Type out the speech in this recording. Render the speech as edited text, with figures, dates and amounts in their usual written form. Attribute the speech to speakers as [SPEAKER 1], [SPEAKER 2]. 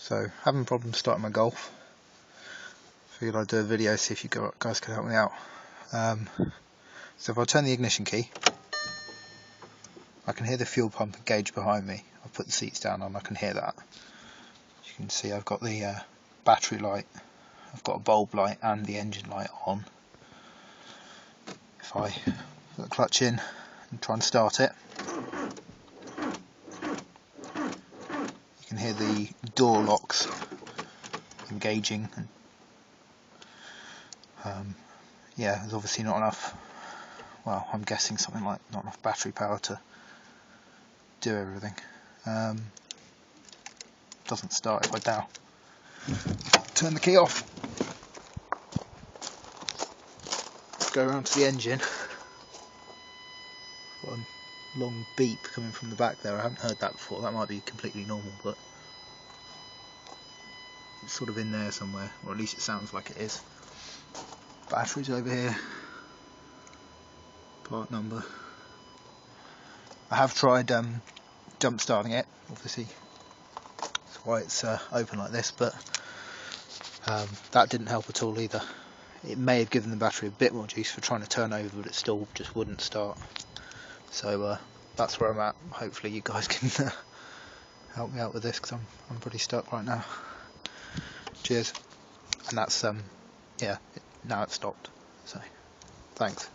[SPEAKER 1] So, having problems starting my Golf. Figured I'd do a video, see if you guys can help me out. So if I turn the ignition key, I can hear the fuel pump engage behind me. I've put the seats down and I can hear that. As you can see, I've got the battery light, I've got a bulb light and the engine light on. If I put the clutch in and try and start it, you can hear the door locks engaging. Yeah, there's obviously not enough, well, I'm guessing something like not enough battery power to do everything. Doesn't start if I now turn the key off. Go around to the engine. Got a long beep coming from the back there. I haven't heard that before. That might be completely normal, but it's sort of in there somewhere, or at least it sounds like it is. Batteries over here. Part number. I have tried jump starting it, obviously that's why it's open like this, but that didn't help at all either. It may have given the battery a bit more juice for trying to turn over, but it still just wouldn't start. So that's where I'm at. Hopefully you guys can help me out with this, because I'm pretty stuck right now. Cheers. And that's yeah, now it's stopped, so thanks.